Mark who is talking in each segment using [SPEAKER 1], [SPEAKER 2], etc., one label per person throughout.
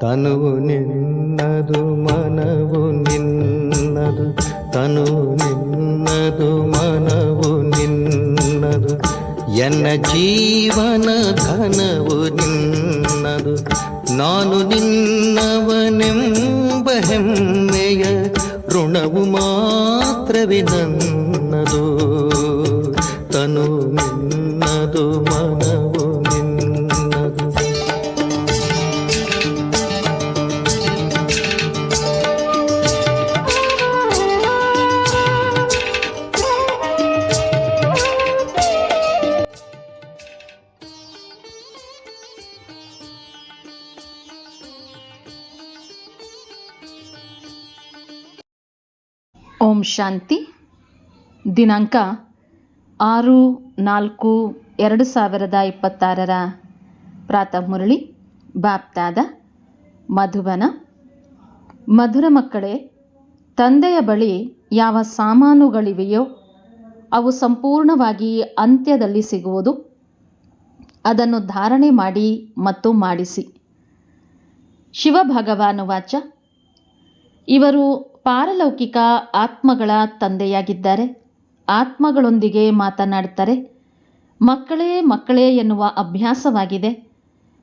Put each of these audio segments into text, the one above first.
[SPEAKER 1] ತನುವು ನಿನ್ನದು ಮನವು ನಿನ್ನದು, ತನುವು ನಿನ್ನದು ಮನವು ನಿನ್ನದು, ಎನ್ನ ಜೀವನ ಧನವು ನಿನ್ನದು. ನಾನು ನಿನ್ನವನೆಂಬ ಹೆಮ್ಮೆಯ ಋಣವು ಮಾತ್ರವೇ ನನ್ನದು. ತನು ನಿನ್ನದು ಮನವು ನಿನ್ನದು.
[SPEAKER 2] ಓಂ ಶಾಂತಿ. ದಿನಾಂಕ 6/4/2026 ಪ್ರಾತಃ ಮುರಳಿ ಬಾಪ್ದಾದ ಮಧುಬನ. ಮಧುರ ಮಕ್ಕಳೇ, ತಂದೆಯ ಬಳಿ ಯಾವ ಸಾಮಾನುಗಳಿವೆಯೋ ಅವು ಸಂಪೂರ್ಣವಾಗಿ ಅಂತ್ಯದಲ್ಲಿ ಸಿಗುವುದು. ಅದನ್ನು ಧಾರಣೆ ಮಾಡಿ ಮತ್ತು ಮಾಡಿಸಿ. ಶಿವಭಗವಾನು ವಾಚ: ಇವರು ಪಾರಲೌಕಿಕ ಆತ್ಮಗಳ ತಂದೆಯಾಗಿದ್ದಾರೆ. ಆತ್ಮಗಳೊಂದಿಗೆ ಮಾತನಾಡ್ತಾರೆ. ಮಕ್ಕಳೇ ಮಕ್ಕಳೇ ಎನ್ನುವ ಅಭ್ಯಾಸವಾಗಿದೆ.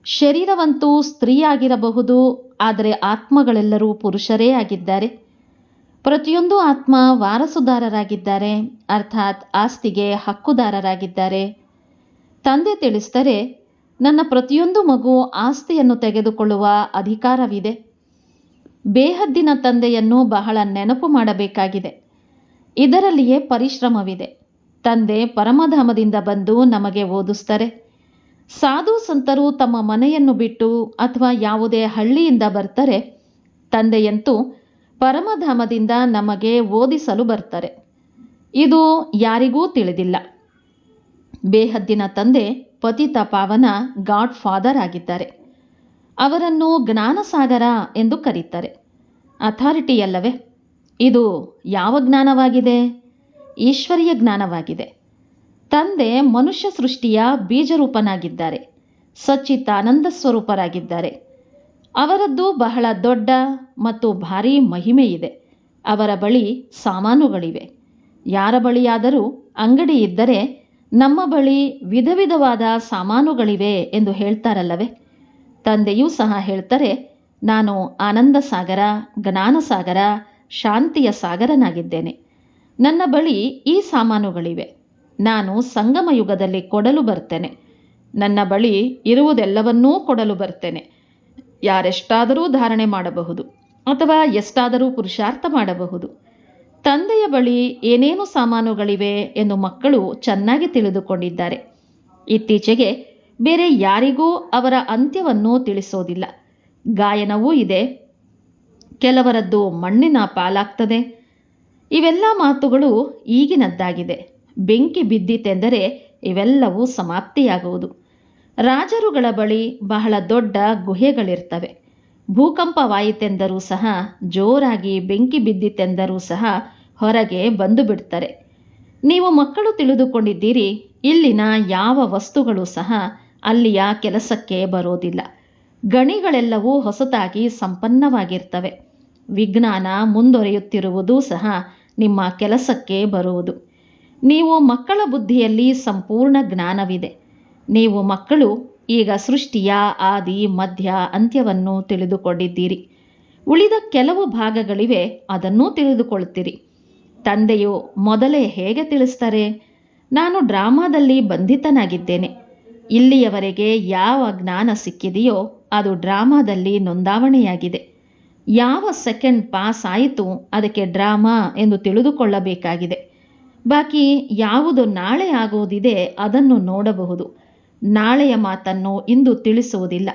[SPEAKER 2] ಶರೀರವಂತೂ ಸ್ತ್ರೀಯಾಗಿರಬಹುದು, ಆದರೆ ಆತ್ಮಗಳೆಲ್ಲರೂ ಪುರುಷರೇ ಆಗಿದ್ದಾರೆ. ಪ್ರತಿಯೊಂದು ಆತ್ಮ ವಾರಸುದಾರರಾಗಿದ್ದಾರೆ, ಅರ್ಥಾತ್ ಆಸ್ತಿಗೆ ಹಕ್ಕುದಾರರಾಗಿದ್ದಾರೆ. ತಂದೆ ತಿಳಿಸ್ತಾರೆ, ನನ್ನ ಪ್ರತಿಯೊಂದು ಮಗು ಆಸ್ತಿಯನ್ನು ತೆಗೆದುಕೊಳ್ಳುವ ಅಧಿಕಾರವಿದೆ. ಬೇಹದ್ದಿನ ತಂದೆಯನ್ನು ಬಹಳ ನೆನಪು ಮಾಡಬೇಕಾಗಿದೆ. ಇದರಲ್ಲಿಯೇ ಪರಿಶ್ರಮವಿದೆ. ತಂದೆ ಪರಮಧಾಮದಿಂದ ಬಂದು ನಮಗೆ ಓದಿಸ್ತಾರೆ. ಸಾಧು ಸಂತರು ತಮ್ಮ ಮನೆಯನ್ನು ಬಿಟ್ಟು ಅಥವಾ ಯಾವುದೇ ಹಳ್ಳಿಯಿಂದ ಬರ್ತಾರೆ. ತಂದೆಯಂತೂ ಪರಮಧಾಮದಿಂದ ನಮಗೆ ಓದಿಸಲು ಬರ್ತಾರೆ. ಇದು ಯಾರಿಗೂ ತಿಳಿದಿಲ್ಲ. ಬೇಹದ್ದಿನ ತಂದೆ ಪತಿತ ಪಾವನ ಗಾಡ್ ಫಾದರ್ ಆಗಿದ್ದಾರೆ. ಅವರನ್ನು ಜ್ಞಾನಸಾಗರ ಎಂದು ಕರೀತಾರೆ. ಅಥಾರಿಟಿಯಲ್ಲವೇ? ಇದು ಯಾವ ಜ್ಞಾನವಾಗಿದೆ? ಈಶ್ವರೀಯ ಜ್ಞಾನವಾಗಿದೆ. ತಂದೆ ಮನುಷ್ಯ ಸೃಷ್ಟಿಯ ಬೀಜರೂಪನಾಗಿದ್ದಾರೆ. ಸಚ್ಚಿದಾನಂದ ಸ್ವರೂಪರಾಗಿದ್ದಾರೆ. ಅವರದ್ದು ಬಹಳ ದೊಡ್ಡ ಮತ್ತು ಭಾರೀ ಮಹಿಮೆ ಇದೆ. ಅವರ ಬಳಿ ಸಾಮಾನುಗಳಿವೆ. ಯಾರ ಬಳಿಯಾದರೂ ಅಂಗಡಿ ಇದ್ದರೆ ನಮ್ಮ ಬಳಿ ವಿಧ ವಿಧವಾದ ಸಾಮಾನುಗಳಿವೆ ಎಂದು ಹೇಳ್ತಾರಲ್ಲವೇ? ತಂದೆಯೂ ಸಹ ಹೇಳ್ತಾರೆ, ನಾನು ಆನಂದ ಸಾಗರ, ಜ್ಞಾನ ಸಾಗರ, ಶಾಂತಿಯ ಸಾಗರನಾಗಿದ್ದೇನೆ. ನನ್ನ ಬಳಿ ಈ ಸಾಮಾನುಗಳಿವೆ. ನಾನು ಸಂಗಮ ಯುಗದಲ್ಲಿ ಕೊಡಲು ಬರ್ತೇನೆ. ನನ್ನ ಬಳಿ ಇರುವುದೆಲ್ಲವನ್ನೂ ಕೊಡಲು ಬರ್ತೇನೆ. ಯಾರೆಷ್ಟಾದರೂ ಧಾರಣೆ ಮಾಡಬಹುದು ಅಥವಾ ಎಷ್ಟಾದರೂ ಪುರುಷಾರ್ಥ ಮಾಡಬಹುದು. ತಂದೆಯ ಬಳಿ ಏನೇನು ಸಾಮಾನುಗಳಿವೆ ಎಂದು ಮಕ್ಕಳು ಚೆನ್ನಾಗಿ ತಿಳಿದುಕೊಂಡಿದ್ದಾರೆ. ಇತ್ತೀಚೆಗೆ ಬೇರೆ ಯಾರಿಗೂ ಅವರ ಅಂತ್ಯವನ್ನು ತಿಳಿಸೋದಿಲ್ಲ. ಗಾಯನವೂ ಇದೆ. ಕೆಲವರದ್ದು ಮಣ್ಣಿನ ಪಾಲಾಗ್ತದೆ. ಇವೆಲ್ಲ ಮಾತುಗಳು ಈಗಿನದ್ದಾಗಿದೆ. ಬೆಂಕಿ ಬಿದ್ದಿತೆಂದರೆ ಇವೆಲ್ಲವೂ ಸಮಾಪ್ತಿಯಾಗುವುದು. ರಾಜರುಗಳ ಬಳಿ ಬಹಳ ದೊಡ್ಡ ಗುಹೆಗಳಿರ್ತವೆ. ಭೂಕಂಪವಾಯಿತೆಂದರೂ ಸಹ, ಜೋರಾಗಿ ಬೆಂಕಿ ಬಿದ್ದಿತೆಂದರೂ ಸಹ ಹೊರಗೆ ಬಂದು ಬಿಡ್ತಾರೆ. ನೀವು ಮಕ್ಕಳು ತಿಳಿದುಕೊಂಡಿದ್ದೀರಿ, ಇಲ್ಲಿನ ಯಾವ ವಸ್ತುಗಳು ಸಹ ಅಲ್ಲಿಯ ಕೆಲಸಕ್ಕೆ ಬರೋದಿಲ್ಲ. ಗಣಿಗಳೆಲ್ಲವೂ ಹೊಸತಾಗಿ ಸಂಪನ್ನವಾಗಿರ್ತವೆ. ವಿಜ್ಞಾನ ಮುಂದುವರಿಯುತ್ತಿರುವುದೂ ಸಹ ನಿಮ್ಮ ಕೆಲಸಕ್ಕೆ ಬರುವುದು. ನೀವು ಮಕ್ಕಳ ಬುದ್ಧಿಯಲ್ಲಿ ಸಂಪೂರ್ಣ ಜ್ಞಾನವಿದೆ. ನೀವು ಮಕ್ಕಳು ಈಗ ಸೃಷ್ಟಿಯ ಆದಿ ಮಧ್ಯ ಅಂತ್ಯವನ್ನು ತಿಳಿದುಕೊಂಡಿದ್ದೀರಿ. ಉಳಿದ ಕೆಲವು ಭಾಗಗಳಿವೆ, ಅದನ್ನೂ ತಿಳಿದುಕೊಳ್ಳುತ್ತೀರಿ. ತಂದೆಯು ಮೊದಲೇ ಹೇಗೆ ತಿಳಿಸ್ತಾರೆ? ನಾನು ಡ್ರಾಮಾದಲ್ಲಿ ಬಂಧಿತನಾಗಿದ್ದೇನೆ. ಇಲ್ಲಿಯವರೆಗೆ ಯಾವ ಜ್ಞಾನ ಸಿಕ್ಕಿದೆಯೋ ಅದು ಡ್ರಾಮಾದಲ್ಲಿ ನೋಂದಾವಣೆಯಾಗಿದೆ. ಯಾವ ಸೆಕೆಂಡ್ ಪಾಸ್ ಆಯಿತು ಅದಕ್ಕೆ ಡ್ರಾಮಾ ಎಂದು ತಿಳಿದುಕೊಳ್ಳಬೇಕಾಗಿದೆ. ಬಾಕಿ ಯಾವುದು ನಾಳೆ ಆಗುವುದಿದೆ ಅದನ್ನು ನೋಡಬಹುದು. ನಾಳೆಯ ಮಾತನ್ನು ಇಂದು ತಿಳಿಸುವುದಿಲ್ಲ.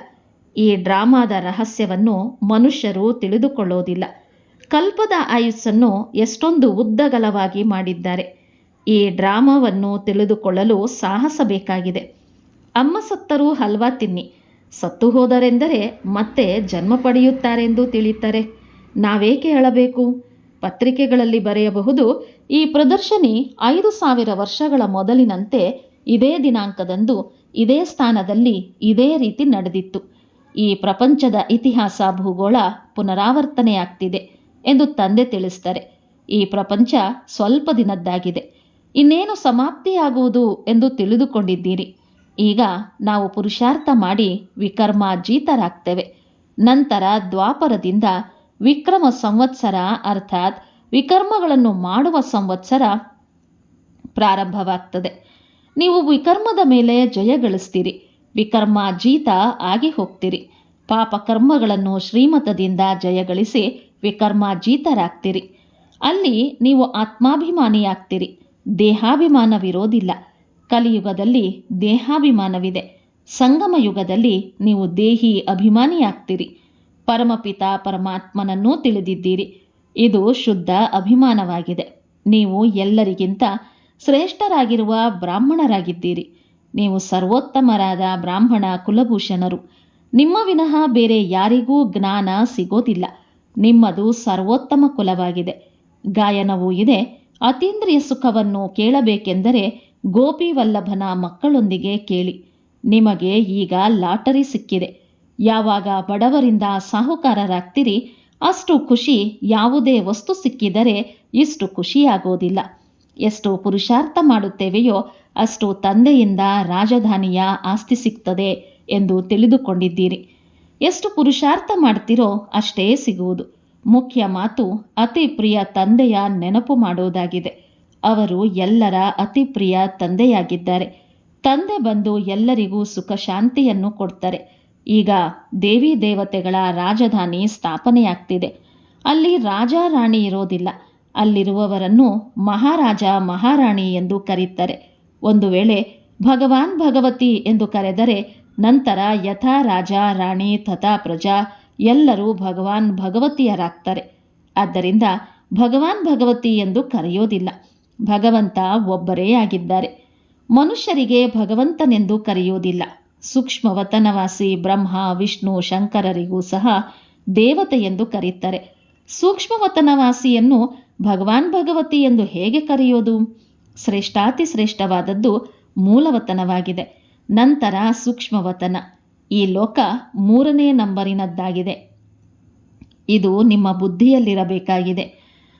[SPEAKER 2] ಈ ಡ್ರಾಮಾದ ರಹಸ್ಯವನ್ನು ಮನುಷ್ಯರು ತಿಳಿದುಕೊಳ್ಳೋದಿಲ್ಲ. ಕಲ್ಪದ ಆಯುಸ್ಸನ್ನು ಎಷ್ಟೊಂದು ಉದ್ದಗಲವಾಗಿ ಮಾಡಿದ್ದಾರೆ. ಈ ಡ್ರಾಮಾವನ್ನು ತಿಳಿದುಕೊಳ್ಳಲು ಸಾಹಸ ಬೇಕಾಗಿದೆ. ಅಮ್ಮ ಸತ್ತರೂ ಹಲ್ವಾ ತಿನ್ನಿ, ಸತ್ತು ಹೋದರೆಂದರೆ ಮತ್ತೆ ಜನ್ಮ ಪಡೆಯುತ್ತಾರೆಂದು ತಿಳಿಯುತ್ತಾರೆ. ನಾವೇಕೆ ಹೇಳಬೇಕು? ಪತ್ರಿಕೆಗಳಲ್ಲಿ ಬರೆಯಬಹುದು, ಈ ಪ್ರದರ್ಶನಿ 5000 ವರ್ಷಗಳ ಮೊದಲಿನಂತೆ ಇದೇ ದಿನಾಂಕದಂದು ಇದೇ ಸ್ಥಾನದಲ್ಲಿ ಇದೇ ರೀತಿ ನಡೆದಿತ್ತು. ಈ ಪ್ರಪಂಚದ ಇತಿಹಾಸ ಭೂಗೋಳ ಪುನರಾವರ್ತನೆಯಾಗ್ತಿದೆ ಎಂದು ತಂದೆ ತಿಳಿಸ್ತಾರೆ. ಈ ಪ್ರಪಂಚ ಸ್ವಲ್ಪ ದಿನದ್ದಾಗಿದೆ, ಇನ್ನೇನು ಸಮಾಪ್ತಿಯಾಗುವುದು ಎಂದು ತಿಳಿದುಕೊಂಡಿದ್ದೀರಿ. ಈಗ ನಾವು ಪುರುಷಾರ್ಥ ಮಾಡಿ ವಿಕರ್ಮಾಜೀತರಾಗ್ತೇವೆ. ನಂತರ ದ್ವಾಪರದಿಂದ ವಿಕ್ರಮ ಸಂವತ್ಸರ ಅರ್ಥಾತ್ ವಿಕರ್ಮಗಳನ್ನು ಮಾಡುವ ಸಂವತ್ಸರ ಪ್ರಾರಂಭವಾಗ್ತದೆ. ನೀವು ವಿಕರ್ಮದ ಮೇಲೆ ಜಯ ಗಳಿಸ್ತೀರಿ, ವಿಕರ್ಮಾಜೀತ ಆಗಿ ಹೋಗ್ತೀರಿ. ಪಾಪಕರ್ಮಗಳನ್ನು ಶ್ರೀಮತದಿಂದ ಜಯಗಳಿಸಿ ವಿಕರ್ಮಾಜೀತರಾಗ್ತೀರಿ. ಅಲ್ಲಿ ನೀವು ಆತ್ಮಾಭಿಮಾನಿಯಾಗ್ತೀರಿ, ದೇಹಾಭಿಮಾನವಿರೋದಿಲ್ಲ. ಕಲಿಯುಗದಲ್ಲಿ ದೇಹಾಭಿಮಾನವಿದೆ, ಸಂಗಮ ಯುಗದಲ್ಲಿ ನೀವು ದೇಹಿ ಅಭಿಮಾನಿಯಾಗ್ತೀರಿ. ಪರಮಪಿತ ಪರಮಾತ್ಮನನ್ನೂ ತಿಳಿದಿದ್ದೀರಿ. ಇದು ಶುದ್ಧ ಅಭಿಮಾನವಾಗಿದೆ. ನೀವು ಎಲ್ಲರಿಗಿಂತ ಶ್ರೇಷ್ಠರಾಗಿರುವ ಬ್ರಾಹ್ಮಣರಾಗಿದ್ದೀರಿ. ನೀವು ಸರ್ವೋತ್ತಮರಾದ ಬ್ರಾಹ್ಮಣ ಕುಲಭೂಷಣರು. ನಿಮ್ಮ ವಿನಃ ಬೇರೆ ಯಾರಿಗೂ ಜ್ಞಾನ ಸಿಗೋದಿಲ್ಲ. ನಿಮ್ಮದು ಸರ್ವೋತ್ತಮ ಕುಲವಾಗಿದೆ. ಗಾಯನವೂ ಇದೆ. ಅತೀಂದ್ರಿಯ ಸುಖವನ್ನು ಕೇಳಬೇಕೆಂದರೆ ಗೋಪಿವಲ್ಲಭನ ಮಕ್ಕಳೊಂದಿಗೆ ಕೇಳಿ. ನಿಮಗೆ ಈಗ ಲಾಟರಿ ಸಿಕ್ಕಿದೆ. ಯಾವಾಗ ಬಡವರಿಂದ ಸಾಹುಕಾರರಾಗ್ತೀರಿ ಅಷ್ಟು ಖುಷಿ ಯಾವುದೇ ವಸ್ತು ಸಿಕ್ಕಿದರೆ ಇಷ್ಟು ಖುಷಿಯಾಗೋದಿಲ್ಲ. ಎಷ್ಟು ಪುರುಷಾರ್ಥ ಮಾಡುತ್ತೇವೆಯೋ ಅಷ್ಟು ತಂದೆಯಿಂದ ರಾಜಧಾನಿಯ ಆಸ್ತಿ ಸಿಗ್ತದೆ ಎಂದು ತಿಳಿದುಕೊಂಡಿದ್ದೀರಿ. ಎಷ್ಟು ಪುರುಷಾರ್ಥ ಮಾಡ್ತೀರೋ ಅಷ್ಟೇ ಸಿಗುವುದು. ಮುಖ್ಯ ಮಾತು ಅತಿ ಪ್ರಿಯ ತಂದೆಯ ನೆನಪು ಮಾಡೋದಾಗಿದೆ. ಅವರು ಎಲ್ಲರ ಅತಿ ಪ್ರಿಯ ತಂದೆಯಾಗಿದ್ದಾರೆ. ತಂದೆ ಬಂದು ಎಲ್ಲರಿಗೂ ಸುಖ ಶಾಂತಿಯನ್ನು ಕೊಡ್ತಾರೆ. ಈಗ ದೇವಿ ದೇವತೆಗಳ ರಾಜಧಾನಿ ಸ್ಥಾಪನೆಯಾಗ್ತಿದೆ. ಅಲ್ಲಿ ರಾಜ ರಾಣಿ ಇರೋದಿಲ್ಲ. ಅಲ್ಲಿರುವವರನ್ನು ಮಹಾರಾಜ ಮಹಾರಾಣಿ ಎಂದು ಕರೀತಾರೆ. ಒಂದು ವೇಳೆ ಭಗವಾನ್ ಭಗವತಿ ಎಂದು ಕರೆದರೆ ನಂತರ ಯಥಾ ರಾಜ ರಾಣಿ ತಥಾ ಪ್ರಜಾ ಎಲ್ಲರೂ ಭಗವಾನ್ ಭಗವತಿಯರಾಗ್ತಾರೆ. ಆದ್ದರಿಂದ ಭಗವಾನ್ ಭಗವತಿ ಎಂದು ಕರೆಯೋದಿಲ್ಲ. ಭಗವಂತ ಒಬ್ಬರೇ ಆಗಿದ್ದಾರೆ. ಮನುಷ್ಯರಿಗೆ ಭಗವಂತನೆಂದು ಕರೆಯೋದಿಲ್ಲ. ಸೂಕ್ಷ್ಮವತನವಾಸಿ ಬ್ರಹ್ಮ ವಿಷ್ಣು ಶಂಕರರಿಗೂ ಸಹ ದೇವತೆ ಎಂದು ಕರೀತಾರೆ. ಸೂಕ್ಷ್ಮವತನವಾಸಿಯನ್ನು ಭಗವಾನ್ ಭಗವತಿ ಎಂದು ಹೇಗೆ ಕರೆಯೋದು? ಶ್ರೇಷ್ಠಾತಿ ಶ್ರೇಷ್ಠವಾದದ್ದು ಮೂಲವತನವಾಗಿದೆ. ನಂತರ ಸೂಕ್ಷ್ಮವತನ. ಈ ಲೋಕ 3ನೇ ನಂಬರಿನದ್ದಾಗಿದೆ. ಇದು ನಿಮ್ಮ ಬುದ್ಧಿಯಲ್ಲಿರಬೇಕಾಗಿದೆ.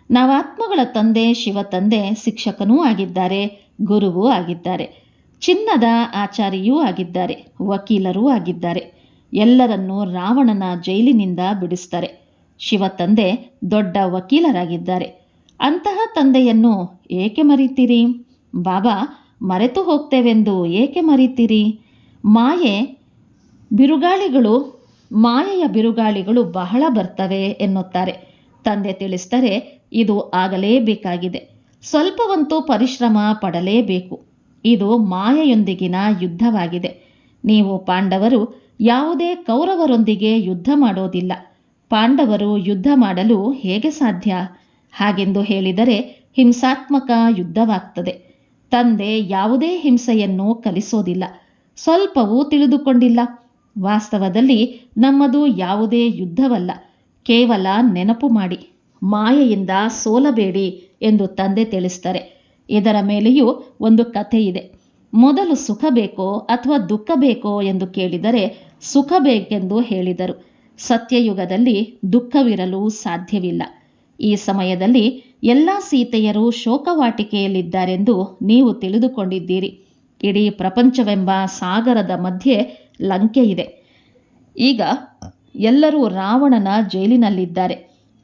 [SPEAKER 2] ನಾವಾತ್ಮಗಳ ತಂದೆ ಶಿವತಂದೆ ಶಿಕ್ಷಕನೂ ಆಗಿದ್ದಾರೆ, ಗುರುವೂ ಆಗಿದ್ದಾರೆ, ಚಿನ್ನದ ಆಚಾರಿಯೂ ಆಗಿದ್ದಾರೆ, ವಕೀಲರೂ ಆಗಿದ್ದಾರೆ. ಎಲ್ಲರನ್ನೂ ರಾವಣನ ಜೈಲಿನಿಂದ ಬಿಡಿಸ್ತಾರೆ. ಶಿವತಂದೆ ದೊಡ್ಡ ವಕೀಲರಾಗಿದ್ದಾರೆ. ಅಂತಹ ತಂದೆಯನ್ನು ಏಕೆ ಮರೀತೀರಿ? ಬಾಬಾ ಮರೆತು ಹೋಗ್ತೇವೆಂದು ಏಕೆ ಮರೀತೀರಿ? ಮಾಯೆಯ ಬಿರುಗಾಳಿಗಳು ಬಹಳ ಬರ್ತವೆ ಎನ್ನುತ್ತಾರೆ. ತಂದೆ ತಿಳಿಸ್ತಾರೆ, ಇದು ಆಗಲೇಬೇಕಾಗಿದೆ. ಸ್ವಲ್ಪವಂತೂ ಪರಿಶ್ರಮ ಪಡಲೇಬೇಕು. ಇದು ಮಾಯೆಯೊಂದಿಗಿನ ಯುದ್ಧವಾಗಿದೆ. ನೀವು ಪಾಂಡವರು ಯಾವುದೇ ಕೌರವರೊಂದಿಗೆ ಯುದ್ಧ ಮಾಡೋದಿಲ್ಲ. ಪಾಂಡವರು ಯುದ್ಧ ಮಾಡಲು ಹೇಗೆ ಸಾಧ್ಯ? ಹಾಗೆಂದು ಹೇಳಿದರೆ ಹಿಂಸಾತ್ಮಕ ಯುದ್ಧವಾಗ್ತದೆ. ತಂದೆ ಯಾವುದೇ ಹಿಂಸೆಯನ್ನು ಕಲಿಸೋದಿಲ್ಲ. ಸ್ವಲ್ಪವೂ ತಿಳಿದುಕೊಂಡಿಲ್ಲ. ವಾಸ್ತವದಲ್ಲಿ ನಮ್ಮದು ಯಾವುದೇ ಯುದ್ಧವಲ್ಲ. ಕೇವಲ ನೆನಪು ಮಾಡಿ, ಮಾಯೆಯಿಂದ ಸೋಲಬೇಡಿ ಎಂದು ತಂದೆ ತಿಳಿಸ್ತಾರೆ. ಇದರ ಮೇಲೆಯೂ ಒಂದು ಕಥೆ ಇದೆ. ಮೊದಲು ಸುಖ ಬೇಕೋ ಅಥವಾ ದುಃಖ ಬೇಕೋ ಎಂದು ಕೇಳಿದರೆ ಸುಖ ಬೇಕೆಂದು ಹೇಳಿದರು. ಸತ್ಯಯುಗದಲ್ಲಿ ದುಃಖವಿರಲು ಸಾಧ್ಯವಿಲ್ಲ. ಈ ಸಮಯದಲ್ಲಿ ಎಲ್ಲ ಸೀತೆಯರು ಶೋಕವಾಟಿಕೆಯಲ್ಲಿದ್ದಾರೆಂದು ನೀವು ತಿಳಿದುಕೊಂಡಿದ್ದೀರಿ. ಇಡೀ ಪ್ರಪಂಚವೆಂಬ ಸಾಗರದ ಮಧ್ಯೆ ಲಂಕೆ ಇದೆ. ಈಗ ಎಲ್ಲರೂ ರಾವಣನ ಜೈಲಿನಲ್ಲಿದ್ದಾರೆ.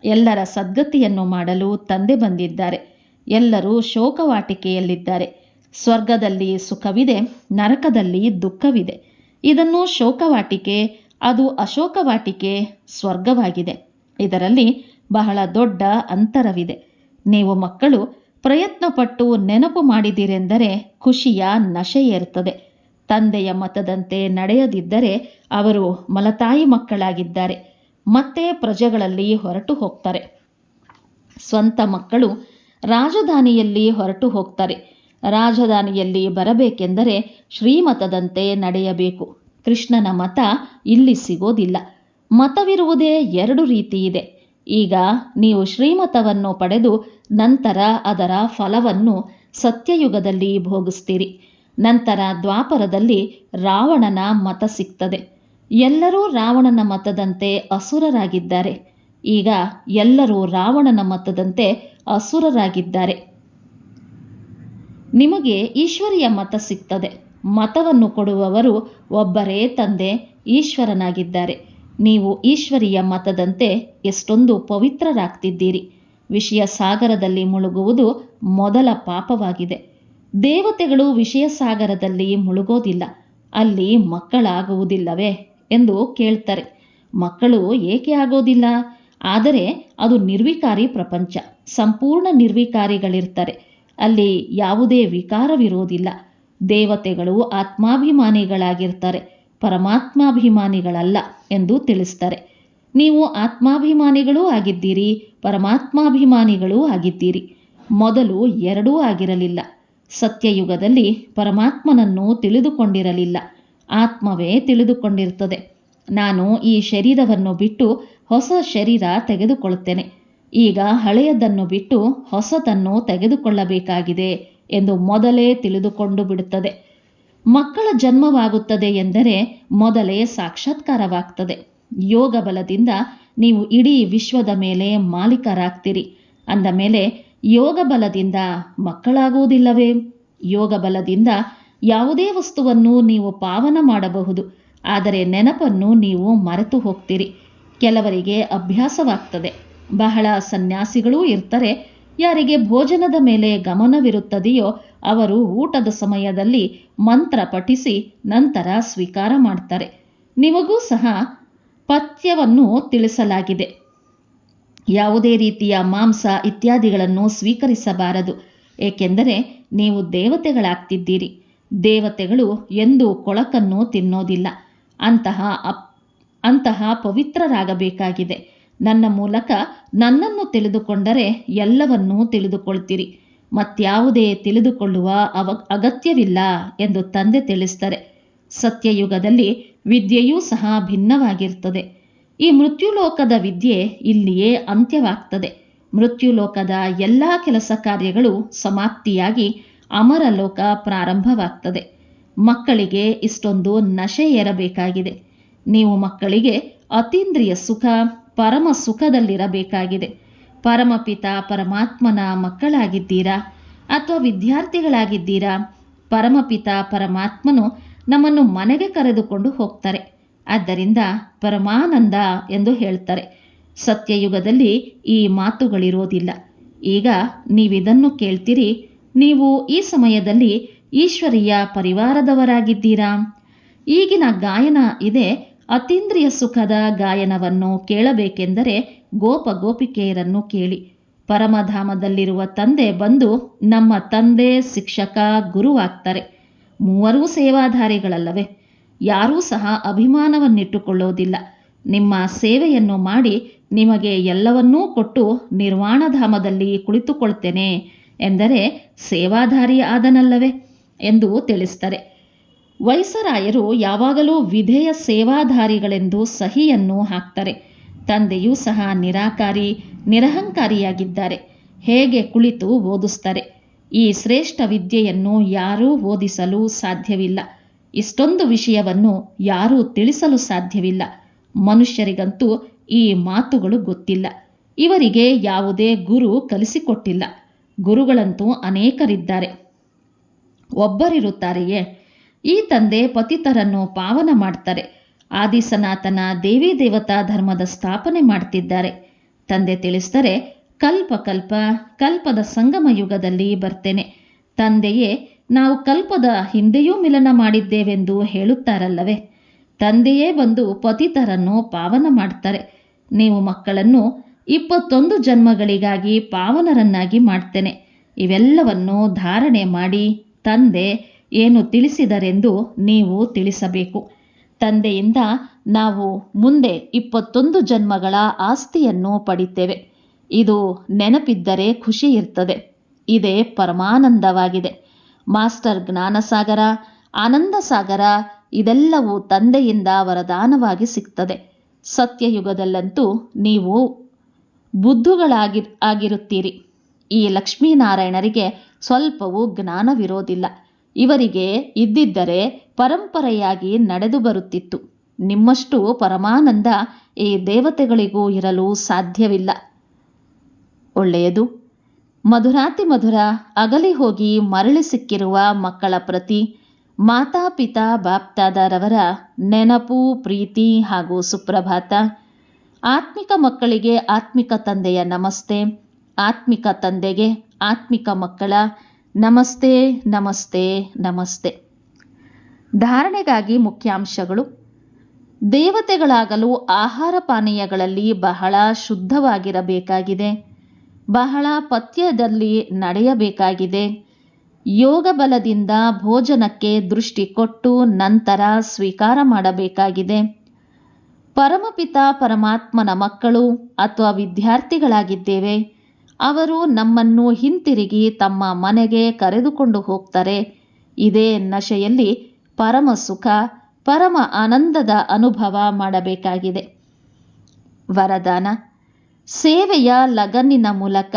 [SPEAKER 2] ಎಲ್ಲರ ಸದ್ಗತಿಯನ್ನು ಮಾಡಲು ತಂದೆ ಬಂದಿದ್ದಾರೆ. ಎಲ್ಲರೂ ಶೋಕವಾಟಿಕೆಯಲ್ಲಿದ್ದಾರೆ. ಸ್ವರ್ಗದಲ್ಲಿ ಸುಖವಿದೆ, ನರಕದಲ್ಲಿ ದುಃಖವಿದೆ. ಇದನ್ನು ಶೋಕವಾಟಿಕೆ, ಅದು ಅಶೋಕವಾಟಿಕೆ, ಸ್ವರ್ಗವಾಗಿದೆ. ಇದರಲ್ಲಿ ಬಹಳ ದೊಡ್ಡ ಅಂತರವಿದೆ. ನೀವು ಮಕ್ಕಳು ಪ್ರಯತ್ನಪಟ್ಟು ನೆನಪು ಮಾಡಿದಿರೆಂದರೆ ಖುಷಿಯ ನಶೆ ಏರ್ತದೆ. ತಂದೆಯ ಮತದಂತೆ ನಡೆಯದಿದ್ದರೆ ಅವರು ಮಲತಾಯಿ ಮಕ್ಕಳಾಗಿದ್ದಾರೆ. ಮತ್ತೆ ಪ್ರಜೆಗಳಲ್ಲಿ ಹೊರಟು ಹೋಗ್ತಾರೆ. ಸ್ವಂತ ಮಕ್ಕಳು ರಾಜಧಾನಿಯಲ್ಲಿ ಹೊರಟು ಹೋಗ್ತಾರೆ. ರಾಜಧಾನಿಯಲ್ಲಿ ಬರಬೇಕೆಂದರೆ ಶ್ರೀಮತದಂತೆ ನಡೆಯಬೇಕು. ಕೃಷ್ಣನ ಮತ ಇಲ್ಲಿ ಸಿಗೋದಿಲ್ಲ. ಮತವಿರುವುದೇ 2 ರೀತಿ ಇದೆ. ಈಗ ನೀವು ಶ್ರೀಮತವನ್ನು ಪಡೆದು ನಂತರ ಅದರ ಫಲವನ್ನು ಸತ್ಯಯುಗದಲ್ಲಿ ಭೋಗಿಸ್ತೀರಿ. ನಂತರ ದ್ವಾಪರದಲ್ಲಿ ರಾವಣನ ಮತ ಸಿಗ್ತದೆ. ಎಲ್ಲರೂ ರಾವಣನ ಮತದಂತೆ ಅಸುರರಾಗಿದ್ದಾರೆ. ಈಗ ಎಲ್ಲರೂ ರಾವಣನ ಮತದಂತೆ ಅಸುರರಾಗಿದ್ದಾರೆ. ನಿಮಗೆ ಈಶ್ವರಿಯ ಮತ ಸಿಗ್ತದೆ. ಮತವನ್ನು ಕೊಡುವವರು ಒಬ್ಬರೇ ತಂದೆ ಈಶ್ವರನಾಗಿದ್ದಾರೆ. ನೀವು ಈಶ್ವರಿಯ ಮತದಂತೆ ಎಷ್ಟೊಂದು ಪವಿತ್ರರಾಗ್ತಿದ್ದೀರಿ. ವಿಷಯ ಸಾಗರದಲ್ಲಿ ಮುಳುಗುವುದು ಮೊದಲ ಪಾಪವಾಗಿದೆ. ದೇವತೆಗಳು ವಿಷಯ ಸಾಗರದಲ್ಲಿ ಮುಳುಗೋದಿಲ್ಲ. ಅಲ್ಲಿ ಮಕ್ಕಳಾಗುವುದಿಲ್ಲವೇ ಎಂದು ಕೇಳ್ತಾರೆ. ಮಕ್ಕಳು ಏಕೆ ಆಗೋದಿಲ್ಲ? ಆದರೆ ಅದು ನಿರ್ವಿಕಾರಿ ಪ್ರಪಂಚ. ಸಂಪೂರ್ಣ ನಿರ್ವಿಕಾರಿಗಳಿರ್ತಾರೆ. ಅಲ್ಲಿ ಯಾವುದೇ ವಿಕಾರವಿರುವುದಿಲ್ಲ. ದೇವತೆಗಳು ಆತ್ಮಾಭಿಮಾನಿಗಳಾಗಿರ್ತಾರೆ, ಪರಮಾತ್ಮಾಭಿಮಾನಿಗಳಲ್ಲ ಎಂದು ತಿಳಿಸ್ತಾರೆ. ನೀವು ಆತ್ಮಾಭಿಮಾನಿಗಳೂ ಆಗಿದ್ದೀರಿ, ಪರಮಾತ್ಮಾಭಿಮಾನಿಗಳೂ ಆಗಿದ್ದೀರಿ. ಮೊದಲು ಎರಡೂ ಆಗಿರಲಿಲ್ಲ. ಸತ್ಯಯುಗದಲ್ಲಿ ಪರಮಾತ್ಮನನ್ನು ತಿಳಿದುಕೊಂಡಿರಲಿಲ್ಲ. ಆತ್ಮವೇ ತಿಳಿದುಕೊಂಡಿರ್ತದೆ. ನಾನು ಈ ಶರೀರವನ್ನು ಬಿಟ್ಟು ಹೊಸ ಶರೀರ ತೆಗೆದುಕೊಳ್ಳುತ್ತೇನೆ. ಈಗ ಹಳೆಯದನ್ನು ಬಿಟ್ಟು ಹೊಸತನ್ನು ತೆಗೆದುಕೊಳ್ಳಬೇಕಾಗಿದೆ ಎಂದು ಮೊದಲೇ ತಿಳಿದುಕೊಂಡು ಬಿಡುತ್ತದೆ. ಮಕ್ಕಳ ಜನ್ಮವಾಗುತ್ತದೆ ಎಂದರೆ ಮೊದಲೇ ಸಾಕ್ಷಾತ್ಕಾರವಾಗ್ತದೆ. ಯೋಗ ಬಲದಿಂದ ನೀವು ಇಡೀ ವಿಶ್ವದ ಮೇಲೆ ಮಾಲೀಕರಾಗ್ತೀರಿ. ಅಂದ ಮೇಲೆ ಯೋಗ ಬಲದಿಂದ ಮಕ್ಕಳಾಗುವುದಿಲ್ಲವೇ? ಯೋಗ ಬಲದಿಂದ ಯಾವುದೇ ವಸ್ತುವನ್ನು ನೀವು ಪಾವನ ಮಾಡಬಹುದು. ಆದರೆ ನೆನಪನ್ನು ನೀವು ಮರೆತು ಹೋಗ್ತೀರಿ. ಕೆಲವರಿಗೆ ಅಭ್ಯಾಸವಾಗ್ತದೆ. ಬಹಳ ಸನ್ಯಾಸಿಗಳೂ ಇರ್ತಾರೆ. ಯಾರಿಗೆ ಭೋಜನದ ಮೇಲೆ ಗಮನವಿರುತ್ತದೆಯೋ ಅವರು ಊಟದ ಸಮಯದಲ್ಲಿ ಮಂತ್ರ ಪಠಿಸಿ ನಂತರ ಸ್ವೀಕಾರ ಮಾಡ್ತಾರೆ. ನಿಮಗೂ ಸಹ ಪಥ್ಯವನ್ನು ತಿಳಿಸಲಾಗಿದೆ. ಯಾವುದೇ ರೀತಿಯ ಮಾಂಸ ಇತ್ಯಾದಿಗಳನ್ನು ಸ್ವೀಕರಿಸಬಾರದು. ಏಕೆಂದರೆ ನೀವು ದೇವತೆಗಳಾಗ್ತಿದ್ದೀರಿ. ದೇವತೆಗಳು ಎಂದೂ ಕೊಳಕನ್ನು ತಿನ್ನೋದಿಲ್ಲ. ಅಂತಹ ಪವಿತ್ರರಾಗಬೇಕಾಗಿದೆ. ನನ್ನ ಮೂಲಕ ನನ್ನನ್ನು ತಿಳಿದುಕೊಂಡರೆ ಎಲ್ಲವನ್ನೂ ತಿಳಿದುಕೊಳ್ತೀರಿ. ಮತ್ಯಾವುದೇ ತಿಳಿದುಕೊಳ್ಳುವ ಅಗತ್ಯವಿಲ್ಲ ಎಂದು ತಂದೆ ತಿಳಿಸ್ತಾರೆ. ಸತ್ಯಯುಗದಲ್ಲಿ ವಿದ್ಯೆಯೂ ಸಹ ಭಿನ್ನವಾಗಿರ್ತದೆ. ಈ ಮೃತ್ಯುಲೋಕದ ವಿದ್ಯೆ ಇಲ್ಲಿಯೇ ಅಂತ್ಯವಾಗ್ತದೆ. ಮೃತ್ಯುಲೋಕದ ಎಲ್ಲ ಕೆಲಸ ಕಾರ್ಯಗಳು ಸಮಾಪ್ತಿಯಾಗಿ ಅಮರಲೋಕ ಪ್ರಾರಂಭವಾಗ್ತದೆ. ಮಕ್ಕಳಿಗೆ ಇಷ್ಟೊಂದು ನಶೆ ಏರಬೇಕಾಗಿದೆ. ನೀವು ಮಕ್ಕಳಿಗೆ ಅತೀಂದ್ರಿಯ ಸುಖ, ಪರಮ ಸುಖದಲ್ಲಿರಬೇಕಾಗಿದೆ. ಪರಮಪಿತ ಪರಮಾತ್ಮನ ಮಕ್ಕಳಾಗಿದ್ದೀರಾ ಅಥವಾ ವಿದ್ಯಾರ್ಥಿಗಳಾಗಿದ್ದೀರಾ? ಪರಮಪಿತ ಪರಮಾತ್ಮನು ನಮ್ಮನ್ನು ಮನೆಗೆ ಕರೆದುಕೊಂಡು ಹೋಗ್ತಾರೆ. ಆದ್ದರಿಂದ ಪರಮಾನಂದ ಎಂದು ಹೇಳ್ತಾರೆ. ಸತ್ಯಯುಗದಲ್ಲಿ ಈ ಮಾತುಗಳಿರೋದಿಲ್ಲ. ಈಗ ನೀವಿದನ್ನು ಕೇಳ್ತೀರಿ. ನೀವು ಈ ಸಮಯದಲ್ಲಿ ಈಶ್ವರೀಯ ಪರಿವಾರದವರಾಗಿದ್ದೀರಾ? ಈಗಿನ ಗಾಯನ ಇದೆ. ಅತೀಂದ್ರಿಯ ಸುಖದ ಗಾಯನವನ್ನು ಕೇಳಬೇಕೆಂದರೆ ಗೋಪ ಗೋಪಿಕೆಯರನ್ನು ಕೇಳಿ. ಪರಮಧಾಮದಲ್ಲಿರುವ ತಂದೆ ಬಂದು ನಮ್ಮ ತಂದೆ, ಶಿಕ್ಷಕ, ಗುರುವಾಗ್ತಾರೆ. ಮೂವರೂ ಸೇವಾಧಾರಿಗಳಲ್ಲವೇ? ಯಾರೂ ಸಹ ಅಭಿಮಾನವನ್ನಿಟ್ಟುಕೊಳ್ಳೋದಿಲ್ಲ. ನಿಮ್ಮ ಸೇವೆಯನ್ನು ಮಾಡಿ ನಿಮಗೆ ಎಲ್ಲವನ್ನೂ ಕೊಟ್ಟು ನಿರ್ವಾಣಧಾಮದಲ್ಲಿ ಕುಳಿತುಕೊಳ್ತೇನೆ ಎಂದರೆ ಸೇವಾಧಾರಿ ಆದನಲ್ಲವೇ ಎಂದು ತಿಳಿಸ್ತಾರೆ. ವೈಸರಾಯರು ಯಾವಾಗಲೂ ವಿಧೇಯ ಸೇವಾಧಾರಿಗಳೆಂದು ಸಹಿಯನ್ನು ಹಾಕ್ತಾರೆ. ತಂದೆಯೂ ಸಹ ನಿರಾಕಾರಿ, ನಿರಹಂಕಾರಿಯಾಗಿದ್ದಾರೆ. ಹೇಗೆ ಕುಳಿತು ಓದಿಸ್ತಾರೆ. ಈ ಶ್ರೇಷ್ಠ ವಿದ್ಯೆಯನ್ನು ಯಾರೂ ಓದಿಸಲು ಸಾಧ್ಯವಿಲ್ಲ. ಇಷ್ಟೊಂದು ವಿಷಯವನ್ನು ಯಾರೂ ತಿಳಿಸಲು ಸಾಧ್ಯವಿಲ್ಲ. ಮನುಷ್ಯರಿಗಂತೂ ಈ ಮಾತುಗಳು ಗೊತ್ತಿಲ್ಲ. ಇವರಿಗೆ ಯಾವುದೇ ಗುರು ಕಲಿಸಿಕೊಟ್ಟಿಲ್ಲ. ಗುರುಗಳಂತೂ ಅನೇಕರಿದ್ದಾರೆ. ಒಬ್ಬರಿರುತ್ತಾರೆಯೇ? ಈ ತಂದೆ ಪತಿತರನ್ನು ಪಾವನ ಮಾಡ್ತಾರೆ. ಆದಿಸನಾತನ ದೇವಿ ದೇವತಾ ಧರ್ಮದ ಸ್ಥಾಪನೆ ಮಾಡ್ತಿದ್ದಾರೆ. ತಂದೆ ತಿಳಿಸ್ತಾರೆ, ಕಲ್ಪದ ಸಂಗಮ ಯುಗದಲ್ಲಿ ಬರ್ತೇನೆ. ತಂದೆಯೇ ನಾವು ಕಲ್ಪದ ಹಿಂದೆಯೂ ಮಿಲನ ಮಾಡಿದ್ದೇವೆಂದು ಹೇಳುತ್ತಾರಲ್ಲವೇ? ತಂದೆಯೇ ಬಂದು ಪತಿತರನ್ನು ಪಾವನ ಮಾಡ್ತಾರೆ. ನೀವು ಮಕ್ಕಳನ್ನು 21 ಜನ್ಮಗಳಿಗಾಗಿ ಪಾವನರನ್ನಾಗಿ ಮಾಡ್ತೇನೆ. ಇವೆಲ್ಲವನ್ನು ಧಾರಣೆ ಮಾಡಿ ತಂದೆ ಏನು ತಿಳಿಸಿದರೆಂದು ನೀವು ತಿಳಿಸಬೇಕು. ತಂದೆಯಿಂದ ನಾವು ಮುಂದೆ 21 ಜನ್ಮಗಳ ಆಸ್ತಿಯನ್ನು ಪಡಿತೇವೆ. ಇದು ನೆನಪಿದ್ದರೆ ಖುಷಿ ಇರ್ತದೆ. ಇದೇ ಪರಮಾನಂದವಾಗಿದೆ. ಮಾಸ್ಟರ್ ಜ್ಞಾನಸಾಗರ, ಆನಂದ ಸಾಗರ ಇದೆಲ್ಲವೂ ತಂದೆಯಿಂದ ವರದಾನವಾಗಿ ಸಿಗ್ತದೆ. ಸತ್ಯಯುಗದಲ್ಲಂತೂ ನೀವು ಬುದ್ಧುಗಳಾಗಿರುತ್ತೀರಿ. ಈ ಲಕ್ಷ್ಮೀನಾರಾಯಣರಿಗೆ ಸ್ವಲ್ಪವೂ ಜ್ಞಾನವಿರೋದಿಲ್ಲ. ಇವರಿಗೆ ಇದ್ದಿದ್ದರೆ ಪರಂಪರೆಯಾಗಿ ನಡೆದು ಬರುತ್ತಿತ್ತು. ನಿಮ್ಮಷ್ಟು ಪರಮಾನಂದ ಈ ದೇವತೆಗಳಿಗೂ ಇರಲು ಸಾಧ್ಯವಿಲ್ಲ. ಒಳ್ಳೆಯದು. ಮಧುರಾತಿ ಮಧುರ ಅಗಲಿ ಹೋಗಿ ಮರಳಿ ಸಿಕ್ಕಿರುವ ಮಕ್ಕಳ ಪ್ರತಿ ಮಾತಾಪಿತಾ ಬಾಪ್ದಾದರವರ ನೆನಪು, ಪ್ರೀತಿ ಹಾಗೂ ಸುಪ್ರಭಾತ. ಆತ್ಮಿಕ ಮಕ್ಕಳಿಗೆ ಆತ್ಮಿಕ ತಂದೆಯ ನಮಸ್ತೆ, ಆತ್ಮಿಕ ತಂದೆಗೆ ಆತ್ಮಿಕ ಮಕ್ಕಳ ನಮಸ್ತೆ ನಮಸ್ತೆ ನಮಸ್ತೆ. ಧಾರಣೆಗಾಗಿ ಮುಖ್ಯಾಂಶಗಳು. ದೇವತೆಗಳಾಗಲು ಆಹಾರ ಪಾನೀಯಗಳಲ್ಲಿ ಬಹಳ ಶುದ್ಧವಾಗಿರಬೇಕಾಗಿದೆ. ಬಹಳ ಪಥ್ಯದಲ್ಲಿ ನಡೆಯಬೇಕಾಗಿದೆ. ಯೋಗ ಬಲದಿಂದ ಭೋಜನಕ್ಕೆ ದೃಷ್ಟಿ ಕೊಟ್ಟು ನಂತರ ಸ್ವೀಕಾರ ಮಾಡಬೇಕಾಗಿದೆ. ಪರಮಪಿತ ಪರಮಾತ್ಮನ ಮಕ್ಕಳು ಅಥವಾ ವಿದ್ಯಾರ್ಥಿಗಳಾಗಿದ್ದೇವೆ. ಅವರು ನಮ್ಮನ್ನು ಹಿಂತಿರುಗಿ ತಮ್ಮ ಮನೆಗೆ ಕರೆದುಕೊಂಡು ಹೋಗ್ತಾರೆ. ಇದೇ ನಶೆಯಲ್ಲಿ ಪರಮ ಸುಖ, ಪರಮ ಆನಂದದ ಅನುಭವ ಮಾಡಬೇಕಾಗಿದೆ. ವರದಾನ. ಸೇವೆಯ ಲಗನ್ನಿನ ಮೂಲಕ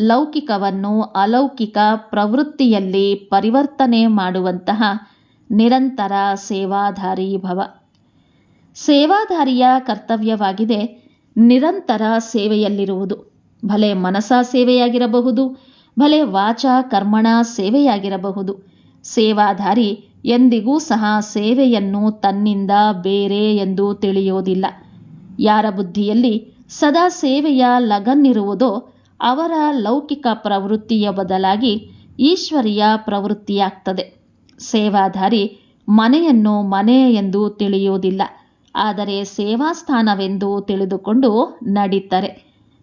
[SPEAKER 2] ಲೌಕಿಕವನ್ನು ಅಲೌಕಿಕ ಪ್ರವೃತ್ತಿಯಲ್ಲಿ ಪರಿವರ್ತನೆ ಮಾಡುವಂತಹ ನಿರಂತರ ಸೇವಾಧಾರಿ ಭವ. ಸೇವಾಧಾರಿಯ ಕರ್ತವ್ಯವಾಗಿದೆ ನಿರಂತರ ಸೇವೆಯಲ್ಲಿರುವುದು. ಭಲೆ ಮನಸಾ ಸೇವೆಯಾಗಿರಬಹುದು, ಭಲೆ ವಾಚಾ ಕರ್ಮಣ ಸೇವೆಯಾಗಿರಬಹುದು. ಸೇವಾಧಾರಿ ಎಂದಿಗೂ ಸಹ ಸೇವೆಯನ್ನು ತನ್ನಿಂದ ಬೇರೆ ಎಂದು ತಿಳಿಯೋದಿಲ್ಲ. ಯಾರ ಬುದ್ಧಿಯಲ್ಲಿ ಸದಾ ಸೇವೆಯ ಲಗನ್ನಿರುವುದೋ ಅವರ ಲೌಕಿಕ ಪ್ರವೃತ್ತಿಯ ಬದಲಾಗಿ ಈಶ್ವರೀಯ ಪ್ರವೃತ್ತಿಯಾಗ್ತದೆ. ಸೇವಾಧಾರಿ ಮನೆಯನ್ನು ಮನೆ ಎಂದು ತಿಳಿಯುವುದಿಲ್ಲ, ಆದರೆ ಸೇವಾಸ್ಥಾನವೆಂದು ತಿಳಿದುಕೊಂಡು ನಡೀತಾರೆ.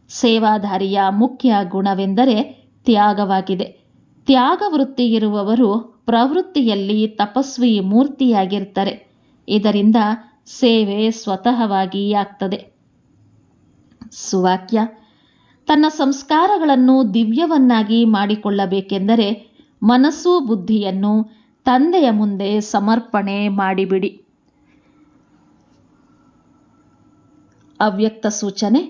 [SPEAKER 2] ಸೇವಾಧಾರಿಯ ಮುಖ್ಯ ಗುಣವೆಂದರೆ ತ್ಯಾಗವಾಗಿದೆ. ತ್ಯಾಗ ವೃತ್ತಿ ಇರುವವರು ಪ್ರವೃತ್ತಿಯಲ್ಲಿ ತಪಸ್ವಿ ಮೂರ್ತಿಯಾಗಿರ್ತಾರೆ. ಇದರಿಂದ ಸೇವೆ ಸ್ವತಃವಾಗಿ ಆಗ್ತದೆ. ಸುವಾಕ್ಯ. ತನ್ನ ಸಂಸ್ಕಾರಗಳನ್ನು ದಿವ್ಯವನ್ನಾಗಿ ಮಾಡಿಕೊಳ್ಳಬೇಕೆಂದರೆ ಮನಸ್ಸು ಬುದ್ಧಿಯನ್ನು ತಂದೆಯ ಮುಂದೆ ಸಮರ್ಪಣೆ ಮಾಡಿಬಿಡಿ. ಅವ್ಯಕ್ತ ಸೂಚನೆ.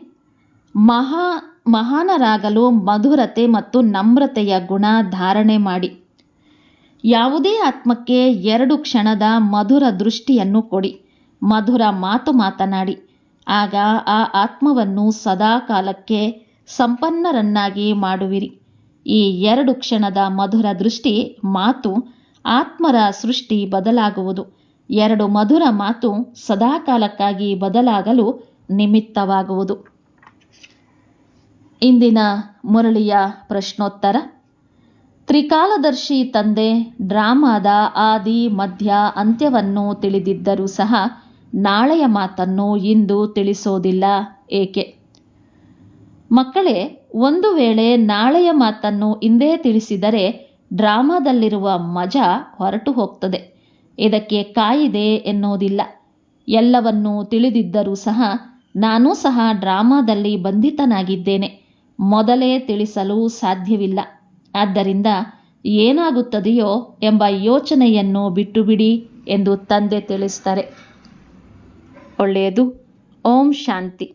[SPEAKER 2] ಮಹಾನರಾಗಲು ಮಧುರತೆ ಮತ್ತು ನಮ್ರತೆಯ ಗುಣ ಧಾರಣೆ ಮಾಡಿ. ಯಾವುದೇ ಆತ್ಮಕ್ಕೆ 2 ಕ್ಷಣದ ಮಧುರ ದೃಷ್ಟಿಯನ್ನು ಕೊಡಿ. ಮಧುರ ಮಾತು ಮಾತನಾಡಿ. ಆಗ ಆ ಆತ್ಮವನ್ನು ಸದಾ ಕಾಲಕ್ಕೆ ಸಂಪನ್ನರನ್ನಾಗಿ ಮಾಡುವಿರಿ. ಈ 2 ಕ್ಷಣದ ಮಧುರ ದೃಷ್ಟಿ ಮಾತು ಆತ್ಮರ ಸೃಷ್ಟಿ ಬದಲಾಗುವುದು. 2 ಮಧುರ ಮಾತು ಸದಾಕಾಲಕ್ಕಾಗಿ ಬದಲಾಗಲು ನಿಮಿತ್ತವಾಗುವುದು. ಇಂದಿನ ಮುರಳಿಯ ಪ್ರಶ್ನೋತ್ತರ. ತ್ರಿಕಾಲದರ್ಶಿ ತಂದೆ ಡ್ರಾಮಾದ ಆದಿ ಮಧ್ಯ ಅಂತ್ಯವನ್ನು ತಿಳಿದಿದ್ದರೂ ಸಹ ನಾಳೆಯ ಮಾತನ್ನು ಇಂದು ತಿಳಿಸೋದಿಲ್ಲ ಏಕೆ? ಮಕ್ಕಳೇ, ಒಂದು ವೇಳೆ ನಾಳೆಯ ಮಾತನ್ನು ಇಂದೇ ತಿಳಿಸಿದರೆ ಡ್ರಾಮಾದಲ್ಲಿರುವ ಮಜಾ ಹೊರಟು ಹೋಗ್ತದೆ. ಇದಕ್ಕೆ ಕಾಯಿದೆ ಎನ್ನುವುದಿಲ್ಲ. ಎಲ್ಲವನ್ನೂ ತಿಳಿದಿದ್ದರೂ ಸಹ ನಾನೂ ಸಹ ಡ್ರಾಮಾದಲ್ಲಿ ಬಂಧಿತನಾಗಿದ್ದೇನೆ, ಮೊದಲೇ ತಿಳಿಸಲು ಸಾಧ್ಯವಿಲ್ಲ. ಆದ್ದರಿಂದ ಏನಾಗುತ್ತದೆಯೋ ಎಂಬ ಯೋಚನೆಯನ್ನು ಬಿಟ್ಟುಬಿಡಿ ಎಂದು ತಂದೆ ತಿಳಿಸ್ತಾರೆ. ಒಳ್ಳೆಯದು. ಓಂ ಶಾಂತಿ.